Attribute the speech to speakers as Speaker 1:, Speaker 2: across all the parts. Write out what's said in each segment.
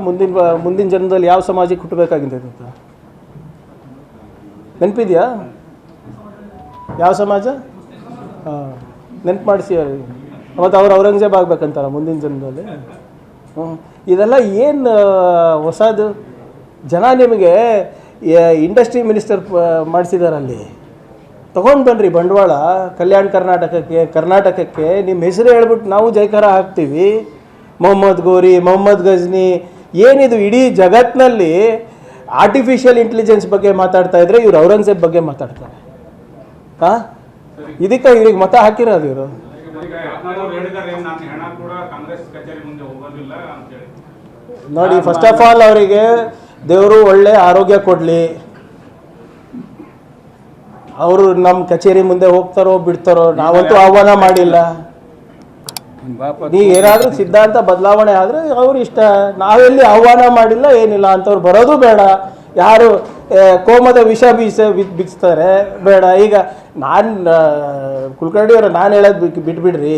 Speaker 1: ಮುಂದಿನ ಜನ್ಮದಲ್ಲಿ ಯಾವ ಸಮಾಜಕ್ಕೆ ಹುಟ್ಟಬೇಕಾಗಿದೆ ಅಂತ ನೆನಪಿದೆಯಾ? ಯಾವ ಸಮಾಜ? ನೆನಪು ಮಾಡಿಸಿ. ಮತ್ತು ಅವ್ರು ಔರಂಗಜೇಬ್ ಆಗ್ಬೇಕಂತಾರ ಮುಂದಿನ ಜನ್ಮದಲ್ಲಿ. ಇದೆಲ್ಲ ಏನು ಹೊಸದು? ಜನ ನಿಮಗೆ ಇಂಡಸ್ಟ್ರಿ ಮಿನಿಸ್ಟರ್ ಮಾಡಿಸಿದಾರಲ್ಲಿ. ತೊಗೊಂಡು ಬನ್ನಿರಿ ಬಂಡವಾಳ ಕರ್ನಾಟಕಕ್ಕೆ ನಿಮ್ಮ ಹೆಸರು ಹೇಳ್ಬಿಟ್ಟು ನಾವು ಜೈಕಾರ ಹಾಕ್ತೀವಿ. ಮೊಹಮ್ಮದ್ ಗೋರಿ, ಮೊಹಮ್ಮದ್ ಗಜ್ನಿ, ಏನಿದು ಇಡೀ ಜಗತ್ತಿನಲ್ಲಿ ಆರ್ಟಿಫಿಷಿಯಲ್ ಇಂಟೆಲಿಜೆನ್ಸ್ ಬಗ್ಗೆ ಮಾತಾಡ್ತಾ ಇದ್ರೆ ಇವ್ರು ಔರಂಗಜೇಬ್ ಬಗ್ಗೆ ಮಾತಾಡ್ತಾರೆ. ಇದಕ್ಕೆ ಇವ್ರಿಗೆ ಮತ ಹಾಕಿರೋದು ಇವರು. ನೋಡಿ, ಫಸ್ಟ್ ಆಫ್ ಆಲ್ ಅವರಿಗೆ ದೇವರು ಒಳ್ಳೆ ಆರೋಗ್ಯ ಕೊಡಲಿ. ಅವರು ನಮ್ಮ ಕಚೇರಿ ಮುಂದೆ ಹೋಗ್ತಾರೋ ಬಿಡ್ತಾರೋ ನಾವಂತೂ ಆಹ್ವಾನ ಮಾಡಿಲ್ಲ. ನೀವು ಏನಾದರೂ ಸಿದ್ಧಾಂತ ಬದಲಾವಣೆ ಆದರೆ ಅವ್ರು ಇಷ್ಟ. ನಾವೆಲ್ಲಿ ಆಹ್ವಾನ ಮಾಡಿಲ್ಲ, ಏನಿಲ್ಲ. ಅಂಥವ್ರು ಬರೋದು ಬೇಡ. ಯಾರು ಕೋಮದ ವಿಷ ಬಿಚ್ತಾರೆ ಬೇಡ. ಈಗ ನಾನು ಕುಲಕರ್ಣಿಯವರು ನಾನು ಹೇಳೋದು ಬಿಟ್ಬಿಡ್ರಿ.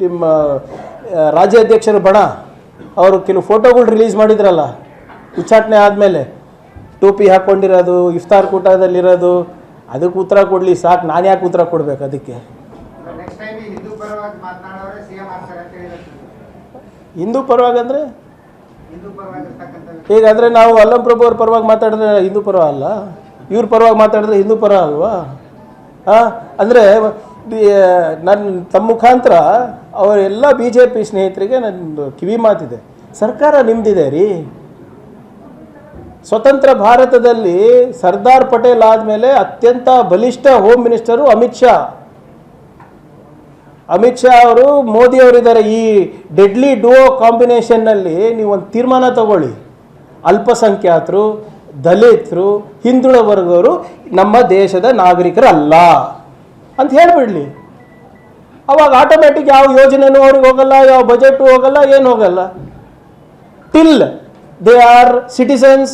Speaker 1: ನಿಮ್ಮ ರಾಜ್ಯಾಧ್ಯಕ್ಷರು ಬಣ ಅವರು ಕೆಲವು ಫೋಟೋಗಳು ರಿಲೀಸ್ ಮಾಡಿದ್ರಲ್ಲ ಉಚ್ಚಾಟನೆ ಆದಮೇಲೆ, ಟೋಪಿ ಹಾಕ್ಕೊಂಡಿರೋದು, ಇಫ್ತಾರ್ ಕೂಟದಲ್ಲಿರೋದು, ಅದಕ್ಕೆ ಉತ್ತರ ಕೊಡಲಿ ಸಾಕು. ನಾನು ಯಾಕೆ ಉತ್ತರ ಕೊಡ್ಬೇಕು ಅದಕ್ಕೆ? ಹಿಂದೂ ಪರವಾಗಿ ಅಂದರೆ ಹೀಗಾದರೆ ನಾವು ಅಲ್ಲಂ ಪ್ರಭು ಅವ್ರ ಪರವಾಗಿ ಮಾತಾಡಿದ್ರೆ ಹಿಂದೂ ಪರ ಅಲ್ಲ, ಇವ್ರ ಪರವಾಗಿ ಮಾತಾಡಿದ್ರೆ ಹಿಂದೂ ಪರ ಅಲ್ವಾ? ಅಂದರೆ ನನ್ನ ತಮ್ಮ ಮುಖಾಂತರ ಅವರೆಲ್ಲ BJP ಸ್ನೇಹಿತರಿಗೆ ನನ್ನ ಕಿವಿ ಮಾತಿದೆ. ಸರ್ಕಾರ ನಿಮ್ಮದಿದೆ ರೀ. ಸ್ವತಂತ್ರ ಭಾರತದಲ್ಲಿ ಸರ್ದಾರ್ ಪಟೇಲ್ ಆದಮೇಲೆ ಅತ್ಯಂತ ಬಲಿಷ್ಠ ಹೋಮ್ ಮಿನಿಸ್ಟರು ಅಮಿತ್ ಶಾ ಅವರು, ಮೋದಿ ಅವರಿದ್ದಾರೆ. ಈ ಡೆಡ್ಲಿ ಡುವೋ ಕಾಂಬಿನೇಷನ್ನಲ್ಲಿ ನೀವು ಒಂದು ತೀರ್ಮಾನ ತಗೊಳ್ಳಿ. ಅಲ್ಪಸಂಖ್ಯಾತರು, ದಲಿತರು, ಹಿಂದುಳಿದ ವರ್ಗವರು ನಮ್ಮ ದೇಶದ ನಾಗರಿಕರಲ್ಲ ಅಂತ ಹೇಳಿಬಿಡ್ಲಿ. ಅವಾಗ ಆಟೋಮ್ಯಾಟಿಕ್ ಯಾವ ಯೋಜನೆನೂ ಅವ್ರಿಗೆ ಹೋಗಲ್ಲ, ಯಾವ ಬಜೆಟು ಹೋಗಲ್ಲ, ಏನು ಹೋಗಲ್ಲ. Till they are citizens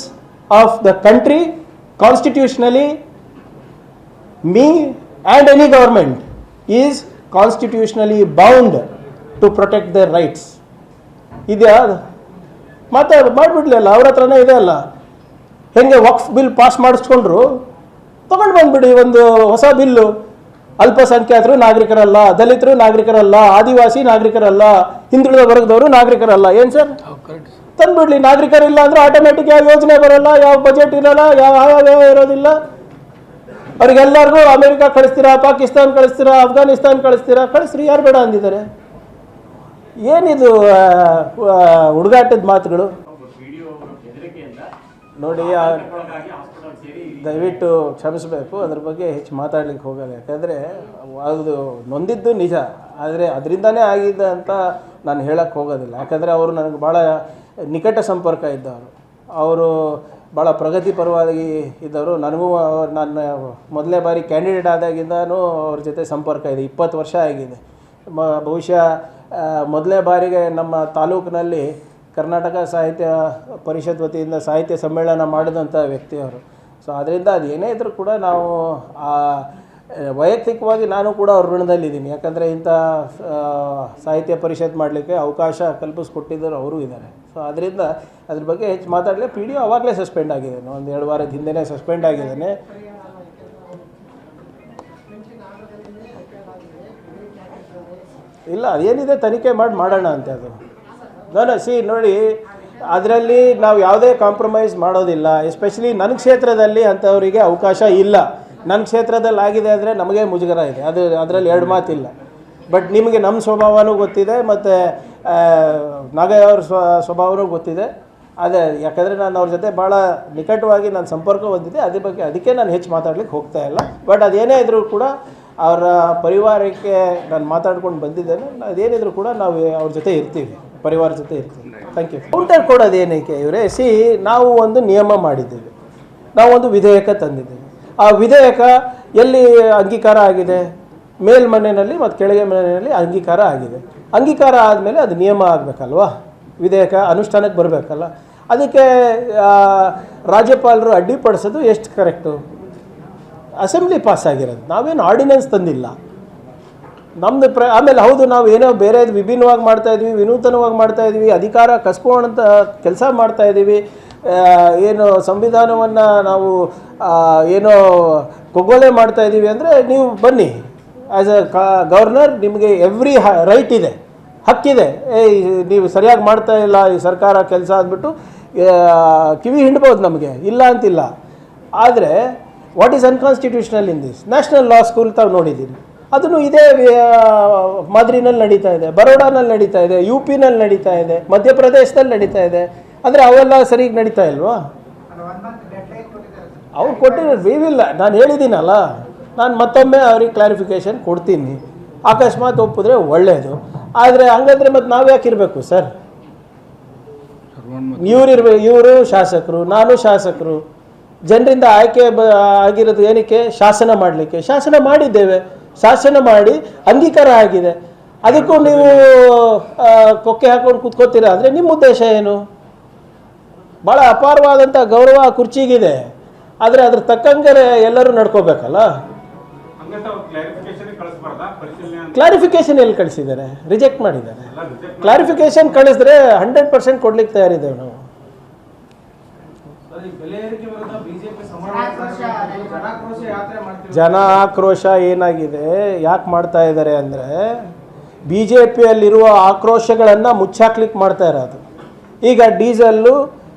Speaker 1: of the country constitutionally, me and any government is constitutionally bound to protect their rights. ಇದೆಯಾ? ಮಾಡಿಬಿಡ್ಲಿ ಅಲ್ಲ, ಅವ್ರ ಹತ್ರನೇ ಇದೆ ಅಲ್ಲ. ಹೆಂಗೆ ವಕ್ಫ್ ಬಿಲ್ ಪಾಸ್ ಮಾಡಿಸ್ಕೊಂಡ್ರು, ತೊಗೊಂಡು ಬಂದ್ಬಿಡಿ ಒಂದು ಹೊಸ ಬಿಲ್ಲು. ಅಲ್ಪಸಂಖ್ಯಾತರು ನಾಗರಿಕರಲ್ಲ, ದಲಿತರು ನಾಗರಿಕರಲ್ಲ, ಆದಿವಾಸಿ ನಾಗರಿಕರಲ್ಲ, ಹಿಂದುಳಿದ ವರ್ಗದವರು ನಾಗರಿಕರಲ್ಲ. ಏನು ಸರ್? ತಂದುಬಿಡ್ಲಿ. ನಾಗರಿಕರಿಲ್ಲ ಅಂದರೆ ಆಟೋಮೆಟಿಕ್ ಯಾವ ಯೋಜನೆ ಬರೋಲ್ಲ, ಯಾವ ಬಜೆಟ್ ಇರೋಲ್ಲ, ಯಾವ ಆಯವ್ಯಯ ಇರೋದಿಲ್ಲ. ಅವ್ರಿಗೆಲ್ಲರಿಗೂ ಅಮೆರಿಕ ಕಳಿಸ್ತೀರಾ, ಪಾಕಿಸ್ತಾನ ಕಳಿಸ್ತೀರಾ, ಅಫ್ಘಾನಿಸ್ತಾನ ಕಳಿಸ್ತೀರಾ, ಕಳಿಸ್ರಿ. ಯಾರು ಬೇಡ ಅಂದಿದ್ದಾರೆ? ಏನಿದು ಹುಡುಗಾಟದ ಮಾತುಗಳು? ನೋಡಿ, ದಯವಿಟ್ಟು ಕ್ಷಮಿಸಬೇಕು, ಅದ್ರ ಬಗ್ಗೆ ಹೆಚ್ಚು ಮಾತಾಡ್ಲಿಕ್ಕೆ ಹೋಗಲ್ಲ. ಯಾಕಂದರೆ ಅದು ನೊಂದಿದ್ದು ನಿಜ, ಆದರೆ ಅದರಿಂದನೇ ಆಗಿದೆ ಅಂತ ನಾನು ಹೇಳಕ್ಕೆ ಹೋಗೋದಿಲ್ಲ. ಯಾಕಂದರೆ ಅವರು ನನಗೆ ಭಾಳ ನಿಕಟ ಸಂಪರ್ಕ ಇದ್ದವರು. ಅವರು ಭಾಳ ಪ್ರಗತಿಪರವಾಗಿ ಇದ್ದವರು. ನನಗೂ ನನ್ನ ಮೊದಲನೇ ಬಾರಿ ಕ್ಯಾಂಡಿಡೇಟ್ ಆದಾಗಿಂದನೂ ಅವ್ರ ಜೊತೆ ಸಂಪರ್ಕ ಇದೆ. 20 ವರ್ಷ ಆಗಿದೆ. ಬಹುಶಃ ಮೊದಲನೇ ಬಾರಿಗೆ ನಮ್ಮ ತಾಲೂಕಿನಲ್ಲಿ ಕರ್ನಾಟಕ ಸಾಹಿತ್ಯ ಪರಿಷತ್ ವತಿಯಿಂದ ಸಾಹಿತ್ಯ ಸಮ್ಮೇಳನ ಮಾಡಿದಂಥ ವ್ಯಕ್ತಿಯವರು. ಸೊ ಅದರಿಂದ ಅದು ಏನೇ ಇದ್ದರೂ ಕೂಡ ನಾವು ವೈಯಕ್ತಿಕವಾಗಿ ನಾನು ಕೂಡ ಅವ್ರ ಋಣದಲ್ಲಿದ್ದೀನಿ. ಯಾಕಂದರೆ ಇಂಥ ಸಾಹಿತ್ಯ ಪರಿಷತ್ ಮಾಡಲಿಕ್ಕೆ ಅವಕಾಶ ಕಲ್ಪಿಸ್ಕೊಟ್ಟಿದ್ದರು ಅವರು ಇದ್ದಾರೆ. ಸೊ ಅದರಿಂದ ಅದ್ರ ಬಗ್ಗೆ ಹೆಚ್ಚು ಮಾತಾಡಲಿ. PDO ಆವಾಗಲೇ ಸಸ್ಪೆಂಡ್ ಆಗಿದ್ದಾನೆ, 1-2 ವಾರದ ಹಿಂದೆಯೇ ಸಸ್ಪೆಂಡ್ ಆಗಿದ್ದಾನೆ. ಇಲ್ಲ, ಅದೇನಿದೆ ತನಿಖೆ ಮಾಡೋಣ ಅಂತ. ಅದು ನೋಡಿ, ಅದರಲ್ಲಿ ನಾವು ಯಾವುದೇ ಕಾಂಪ್ರಮೈಸ್ ಮಾಡೋದಿಲ್ಲ. ಎಸ್ಪೆಷಲಿ ನನ್ನ ಕ್ಷೇತ್ರದಲ್ಲಿ ಅಂಥವರಿಗೆ ಅವಕಾಶ ಇಲ್ಲ. ನನ್ನ ಕ್ಷೇತ್ರದಲ್ಲಿ ಆಗಿದೆ ಅಂದರೆ ನಮಗೆ ಮುಜುಗರ ಇದೆ, ಅದರಲ್ಲಿ 2 ಮಾತಿಲ್ಲ. ಬಟ್ ನಿಮಗೆ ನಮ್ಮ ಸ್ವಭಾವನೂ ಗೊತ್ತಿದೆ, ಮತ್ತು ನಾಗಯ್ಯ ಅವ್ರ ಸ್ವಭಾವನೂ ಗೊತ್ತಿದೆ. ಅದೇ ಯಾಕಂದರೆ ನಾನು ಅವ್ರ ಜೊತೆ ಭಾಳ ನಿಕಟವಾಗಿ ನಾನು ಸಂಪರ್ಕ ಹೊಂದಿದ್ದೆ. ಅದಕ್ಕೆ ನಾನು ಹೆಚ್ಚು ಮಾತಾಡ್ಲಿಕ್ಕೆ ಹೋಗ್ತಾ ಇಲ್ಲ. ಬಟ್ ಅದೇನೇ ಇದ್ದರೂ ಕೂಡ ಅವರ ಪರಿವಾರಕ್ಕೆ ನಾನು ಮಾತಾಡ್ಕೊಂಡು ಬಂದಿದ್ದೇನೆ. ಅದೇನಿದ್ರು ಕೂಡ ನಾವು ಅವ್ರ ಜೊತೆ ಇರ್ತೀವಿ, ಪರಿವಾರ ಜೊತೆ ಇರ್ತೀವಿ. Thank you. ಕೌಂಟರ್ ಕೊಡೋದೇನಕ್ಕೆ ಇವರೇ? ನಾವು ಒಂದು ನಿಯಮ ಮಾಡಿದ್ದೇವೆ, ನಾವು ಒಂದು ವಿಧೇಯಕ ತಂದಿದ್ದೇವೆ. ಆ ವಿಧೇಯಕ ಎಲ್ಲಿ ಅಂಗೀಕಾರ ಆಗಿದೆ? ಮೇಲ್ಮನೆಯಲ್ಲಿ ಮತ್ತು ಕೆಳಗೆ ಮನೆಯಲ್ಲಿ ಅಂಗೀಕಾರ ಆಗಿದೆ. ಅಂಗೀಕಾರ ಆದಮೇಲೆ ಅದು ನಿಯಮ ಆಗಬೇಕಲ್ವಾ? ವಿಧೇಯಕ ಅನುಷ್ಠಾನಕ್ಕೆ ಬರಬೇಕಲ್ಲ. ಅದಕ್ಕೆ ರಾಜ್ಯಪಾಲರು ಅಡ್ಡಿಪಡಿಸೋದು ಎಷ್ಟು ಕರೆಕ್ಟು? ಅಸೆಂಬ್ಲಿ ಪಾಸ್ ಆಗಿರೋದು, ನಾವೇನು ಆರ್ಡಿನೆನ್ಸ್ ತಂದಿಲ್ಲ. ನಮ್ಮದು ಆಮೇಲೆ ಹೌದು, ನಾವು ಏನೋ ಬೇರೆ ವಿಭಿನ್ನವಾಗಿ ಮಾಡ್ತಾ ಇದ್ವಿ, ವಿನೂತನವಾಗಿ ಮಾಡ್ತಾ ಇದ್ವಿ, ಅಧಿಕಾರ ಕಸ್ಕೊಳ್ಳೋಂಥ ಕೆಲಸ ಮಾಡ್ತಾ ಇದ್ದೀವಿ, ಏನು ಸಂವಿಧಾನವನ್ನು ನಾವು ಏನೋ ಕೊಗ್ಗೊಲೆ ಮಾಡ್ತಾ ಇದ್ದೀವಿ ಅಂದರೆ ನೀವು ಬನ್ನಿ. ಆ್ಯಸ್ ಅ ಗವರ್ನರ್ ನಿಮಗೆ ಎವ್ರಿ ರೈಟ್ ಇದೆ, ಹಕ್ಕಿದೆ. ನೀವು ಸರಿಯಾಗಿ ಮಾಡ್ತಾ ಇಲ್ಲ ಈ ಸರ್ಕಾರ ಕೆಲಸ ಅಂದ್ಬಿಟ್ಟು ಕಿವಿ ಹಿಂಡ್ಬೋದು, ನಮಗೆ ಇಲ್ಲ ಅಂತಿಲ್ಲ. ಆದರೆ what is unconstitutional in this? National law school ತಾವು ನೋಡಿದ್ದೀರಿ, ಅದನ್ನು ಇದೇ ಮಾದರಿನಲ್ಲಿ ನಡೀತಾ ಇದೆ. ಬರೋಡಾನಲ್ಲಿ ನಡೀತಾ ಇದೆ, ಯು ಪಿನಲ್ಲಿ ನಡೀತಾ ಇದೆ, ಮಧ್ಯಪ್ರದೇಶದಲ್ಲಿ ನಡೀತಾ ಇದೆ. ಅಂದರೆ ಅವೆಲ್ಲ ಸರಿಗೆ ನಡೀತಾ ಇಲ್ವಾ? ಅವ್ರು ಕೊಟ್ಟಿಲ್ಲ, ನಾನು ಹೇಳಿದ್ದೀನಲ್ಲ, ನಾನು ಮತ್ತೊಮ್ಮೆ ಅವ್ರಿಗೆ ಕ್ಲಾರಿಫಿಕೇಷನ್ ಕೊಡ್ತೀನಿ. ಅಕಸ್ಮಾತ್ ಒಪ್ಪಿದ್ರೆ ಒಳ್ಳೆಯದು. ಆದರೆ ಹಂಗಂದ್ರೆ ಮತ್ತು ನಾವು ಯಾಕೆ ಇರಬೇಕು ಸರ್? ಇವರು ಶಾಸಕರು, ನಾನು ಶಾಸಕರು, ಜನರಿಂದ ಆಯ್ಕೆ ಆಗಿರೋದು ಏನಕ್ಕೆ? ಶಾಸನ ಮಾಡಲಿಕ್ಕೆ. ಶಾಸನ ಮಾಡಿದ್ದೇವೆ, ಶಾಸನ ಮಾಡಿ ಅಂಗೀಕಾರ ಆಗಿದೆ. ಅದಕ್ಕೂ ನೀವು ಕೊಕ್ಕೆ ಹಾಕೊಂಡು ಕೂತ್ಕೋತೀರಾ ಅಂದರೆ ನಿಮ್ಮ ಉದ್ದೇಶ ಏನು? ಭಾಳ ಅಪಾರವಾದಂಥ ಗೌರವ ಕುರ್ಚಿಗಿದೆ, ಆದರೆ ಅದ್ರ ತಕ್ಕಂಗೆ ಎಲ್ಲರೂ ನಡ್ಕೋಬೇಕಲ್ಲ. ಕ್ಲಾರಿಫಿಕೇಶನ್ ಎಲ್ಲಿ ಕಳಿಸಿದ್ದಾರೆ? ರಿಜೆಕ್ಟ್ ಮಾಡಿದ್ದಾರೆ. ಕ್ಲಾರಿಫಿಕೇಶನ್ ಕಳಿಸಿದ್ರೆ 100% ಕೊಡ್ಲಿಕ್ಕೆ ತಯಾರಿದ್ದೇವೆ ನಾವು. ಜನ ಆಕ್ರೋಶ ಏನಾಗಿದೆ, ಯಾಕೆ ಮಾಡ್ತಾ ಇದ್ದಾರೆ ಅಂದರೆ ಬಿ ಜೆ ಪಿಯಲ್ಲಿರುವ ಆಕ್ರೋಶಗಳನ್ನು ಮುಚ್ಚಾಕ್ಲಿಕ್ಕೆ ಮಾಡ್ತಾ ಇರೋದು. ಈಗ ಡೀಸೆಲ್ಲು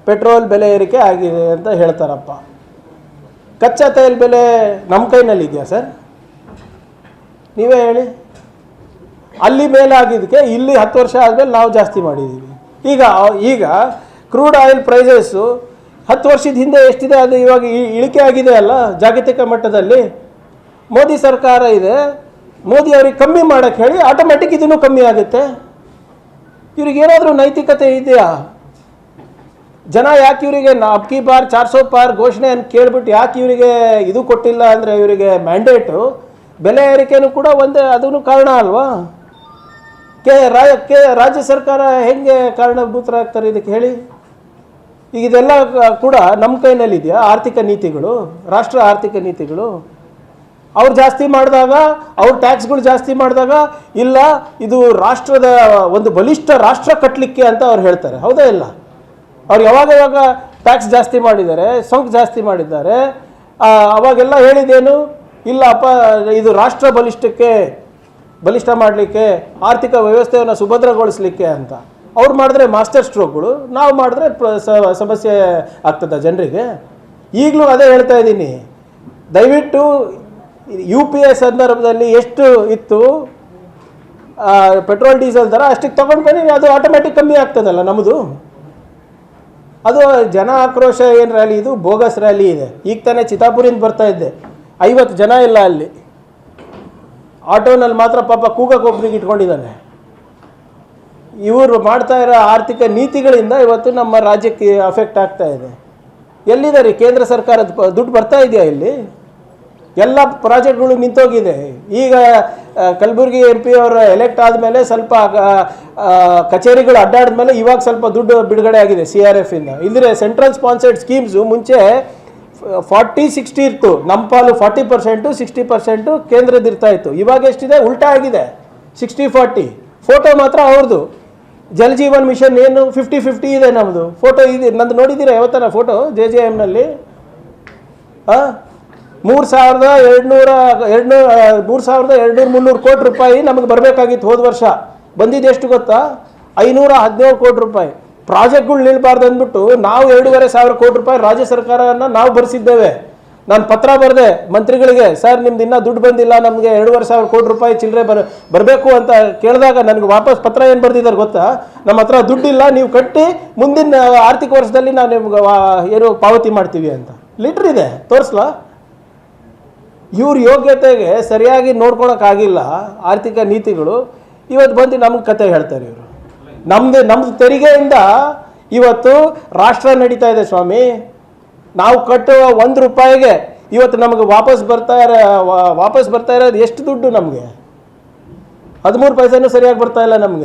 Speaker 1: ಪೆಟ್ರೋಲ್ ಬೆಲೆ ಏರಿಕೆ ಆಗಿದೆ ಅಂತ ಹೇಳ್ತಾರಪ್ಪ. ಕಚ್ಚಾ ತೈಲ ಬೆಲೆ ನಮ್ಮ ಕೈನಲ್ಲಿದೆಯಾ ಸರ್? ನೀವೇ ಹೇಳಿ. ಅಲ್ಲಿ ಮೇಲೆ ಆಗಿದ್ದಕ್ಕೆ ಇಲ್ಲಿ 10 ವರ್ಷ ಆದಮೇಲೆ ನಾವು ಜಾಸ್ತಿ ಮಾಡಿದ್ದೀವಿ. ಈಗ ಕ್ರೂಡ್ ಆಯಿಲ್ ಪ್ರೈಸಸ್ಸು 10 ವರ್ಷದ ಹಿಂದೆ ಎಷ್ಟಿದೆ ಅದು ಇವಾಗ ಇಳಿಕೆ ಆಗಿದೆ ಅಲ್ಲ ಜಾಗತಿಕ ಮಟ್ಟದಲ್ಲಿ. ಮೋದಿ ಸರ್ಕಾರ ಇದೆ, ಮೋದಿ ಅವ್ರಿಗೆ ಕಮ್ಮಿ ಮಾಡೋಕ್ಕೆ ಹೇಳಿ ಆಟೋಮೆಟಿಕ್ ಇದನ್ನು ಕಮ್ಮಿ ಆಗುತ್ತೆ. ಇವ್ರಿಗೇನಾದರೂ ನೈತಿಕತೆ ಇದೆಯಾ? ಜನ ಯಾಕೆ ಇವರಿಗೆ ಅಬ್ಕಿ ಬಾರ್ 400 ಪಾರ್ ಘೋಷಣೆಯನ್ನು ಕೇಳಿಬಿಟ್ಟು ಯಾಕೆ ಇವರಿಗೆ ಇದು ಕೊಟ್ಟಿಲ್ಲ ಅಂದರೆ ಇವರಿಗೆ ಮ್ಯಾಂಡೇಟು ಬೆಲೆ ಏರಿಕೆನೂ ಕೂಡ ಒಂದೇ, ಅದೂ ಕಾರಣ ಅಲ್ವಾ? ರಾಜ್ಯ ಸರ್ಕಾರ ಹೆಂಗೆ ಕಾರಣಭೂತರಾಗ್ತಾರೆ ಇದಕ್ಕೆ ಹೇಳಿ? ಈಗ ಇದೆಲ್ಲ ಕೂಡ ನಮ್ಮ ಕೈನಲ್ಲಿದೆಯಾ? ಆರ್ಥಿಕ ನೀತಿಗಳು, ರಾಷ್ಟ್ರ ಆರ್ಥಿಕ ನೀತಿಗಳು. ಅವ್ರು ಜಾಸ್ತಿ ಮಾಡಿದಾಗ, ಅವ್ರು ಟ್ಯಾಕ್ಸ್ಗಳು ಜಾಸ್ತಿ ಮಾಡಿದಾಗ, ಇಲ್ಲ ಇದು ರಾಷ್ಟ್ರದ ಒಂದು ಬಲಿಷ್ಠ ರಾಷ್ಟ್ರ ಕಟ್ಟಲಿಕ್ಕೆ ಅಂತ ಅವ್ರು ಹೇಳ್ತಾರೆ. ಹೌದಾ ಇಲ್ಲ? ಅವ್ರು ಯಾವಾಗ ಟ್ಯಾಕ್ಸ್ ಜಾಸ್ತಿ ಮಾಡಿದ್ದಾರೆ, ಸೋಂಕು ಜಾಸ್ತಿ ಮಾಡಿದ್ದಾರೆ, ಅವಾಗೆಲ್ಲ ಹೇಳಿದೇನು? ಇಲ್ಲಪ್ಪ ಇದು ರಾಷ್ಟ್ರ ಬಲಿಷ್ಠ ಮಾಡಲಿಕ್ಕೆ, ಆರ್ಥಿಕ ವ್ಯವಸ್ಥೆಯನ್ನು ಸುಭದ್ರಗೊಳಿಸಲಿಕ್ಕೆ ಅಂತ. ಅವ್ರು ಮಾಡಿದ್ರೆ ಮಾಸ್ಟರ್ ಸ್ಟ್ರೋಕ್ಗಳು, ನಾವು ಮಾಡಿದ್ರೆ ಸಮಸ್ಯೆ ಆಗ್ತದೆ ಜನರಿಗೆ. ಈಗಲೂ ಅದೇ ಹೇಳ್ತಾ ಇದ್ದೀನಿ, ದಯವಿಟ್ಟು UPA ಸಂದರ್ಭದಲ್ಲಿ ಎಷ್ಟು ಇತ್ತು ಪೆಟ್ರೋಲ್ ಡೀಸೆಲ್ ದರ ಅಷ್ಟಕ್ಕೆ ತೊಗೊಂಡು ಬನ್ನಿ, ಅದು ಆಟೋಮೆಟಿಕ್ ಕಮ್ಮಿ ಆಗ್ತದಲ್ಲ ನಮ್ಮದು. ಅದು ಜನ ಆಕ್ರೋಶ ಏನು ರ್ಯಾಲಿ, ಇದು ಬೋಗಸ್ ರ್ಯಾಲಿ ಇದೆ. ಈಗ ತಾನೇ ಚಿತ್ತಾಪುರಿಂದ ಬರ್ತಾ ಇದ್ದೆ, 50 ಜನ ಇಲ್ಲ ಅಲ್ಲಿ. ಆಟೋನಲ್ಲಿ ಮಾತ್ರ ಪಾಪ ಕೂಗಕ್ಕೊಬ್ಬರಿಗೆ ಇಟ್ಕೊಂಡಿದ್ದಾನೆ. ಇವರು ಮಾಡ್ತಾ ಇರೋ ಆರ್ಥಿಕ ನೀತಿಗಳಿಂದ ಇವತ್ತು ನಮ್ಮ ರಾಜ್ಯಕ್ಕೆ ಅಫೆಕ್ಟ್ ಆಗ್ತಾ ಇದೆ. ಎಲ್ಲಿದೆ ರೀ ಕೇಂದ್ರ ಸರ್ಕಾರದ ದುಡ್ಡು ಬರ್ತಾ ಇದೆಯಾ? ಇಲ್ಲಿ ಎಲ್ಲ ಪ್ರಾಜೆಕ್ಟ್ಗಳು ನಿಂತೋಗಿದೆ. ಈಗ ಕಲಬುರಗಿ MP ಅವರು ಎಲೆಕ್ಟ್ ಆದಮೇಲೆ ಸ್ವಲ್ಪ ಕಚೇರಿಗಳು ಅಡ್ಡಾಡಿದ ಮೇಲೆ ಇವಾಗ ಸ್ವಲ್ಪ ದುಡ್ಡು ಬಿಡುಗಡೆ ಆಗಿದೆ CRF ಇಂದ. ಇಲ್ಲದ್ರೆ ಸೆಂಟ್ರಲ್ ಸ್ಪಾನ್ಸರ್ಡ್ ಸ್ಕೀಮ್ಸು ಮುಂಚೆ 40-60 ಇತ್ತು, ನಮ್ಮ ಪಾಲು 40%, 60% ಕೇಂದ್ರದ್ದು ಇರ್ತಾ ಇತ್ತು. ಇವಾಗ ಎಷ್ಟಿದೆ? ಉಲ್ಟಾ ಆಗಿದೆ, 60-40. ಫೋಟೋ ಮಾತ್ರ ಅವ್ರದ್ದು. ಜಲ್ ಜೀವನ್ ಮಿಷನ್ ಏನು 50-50 ಇದೆ ನಮ್ಮದು. ಫೋಟೋ ಇದೆ, ನಂದು ನೋಡಿದ್ದೀರಾ ಯಾವತ್ತನ ಫೋಟೋ? JJMನಲ್ಲಿ 3,200-3,200 ಕೋಟಿ ರೂಪಾಯಿ ನಮಗೆ ಬರಬೇಕಾಗಿತ್ತು ಹೋದ ವರ್ಷ. ಬಂದಿದ್ದು ಎಷ್ಟು ಗೊತ್ತಾ? 517 ಕೋಟಿ ರೂಪಾಯಿ. ಪ್ರಾಜೆಕ್ಟ್ಗಳು ನಿಲ್ಬಾರ್ದು ಅಂದ್ಬಿಟ್ಟು ನಾವು 2,500 ಕೋಟಿ ರೂಪಾಯಿ ರಾಜ್ಯ ಸರ್ಕಾರವನ್ನು ನಾವು ಭರಿಸಿದ್ದೇವೆ. ನಾನು ಪತ್ರ ಬರೆದೆ ಮಂತ್ರಿಗಳಿಗೆ, ಸರ್ ನಿಮ್ದು ಇನ್ನೂ ದುಡ್ಡು ಬಂದಿಲ್ಲ, ನಮಗೆ 2,500 ಕೋಟಿ ರೂಪಾಯಿ ಚಿಲ್ಲರೆ ಬರಬೇಕು ಅಂತ ಕೇಳಿದಾಗ ನನಗೆ ವಾಪಸ್ ಪತ್ರ ಏನು ಬರೆದಿದ್ದಾರೆ ಗೊತ್ತಾ? ನಮ್ಮ ಹತ್ರ ದುಡ್ಡಿಲ್ಲ, ನೀವು ಕಟ್ಟಿ ಮುಂದಿನ ಆರ್ಥಿಕ ವರ್ಷದಲ್ಲಿ ನಾವು ನಿಮ್ಗೆ ಏನು ಪಾವತಿ ಮಾಡ್ತೀವಿ ಅಂತ ಲಿಟ್ರ್ ಇದೆ, ತೋರಿಸ್ಲಾ? ಇವ್ರ ಯೋಗ್ಯತೆಗೆ ಸರಿಯಾಗಿ ನೋಡ್ಕೊಳಕ್ಕಾಗಿಲ್ಲ ಆರ್ಥಿಕ ನೀತಿಗಳು. ಇವತ್ತು ಬಂದು ನಮ್ಗೆ ಕತೆ ಹೇಳ್ತಾರೆ ಇವರು. ನಮ್ಮದು ತೆರಿಗೆಯಿಂದ ಇವತ್ತು ರಾಷ್ಟ್ರ ನಡೀತಾ ಇದೆ ಸ್ವಾಮಿ. ನಾವು ಕಟ್ಟುವ 1 ರೂಪಾಯಿಗೆ ಇವತ್ತು ನಮಗೆ ವಾಪಸ್ ಬರ್ತಾ ಇರೋದು ಎಷ್ಟು ದುಡ್ಡು? ನಮಗೆ 13 ಪೈಸೆನೂ ಸರಿಯಾಗಿ ಬರ್ತಾ ಇಲ್ಲ ನಮಗೆ.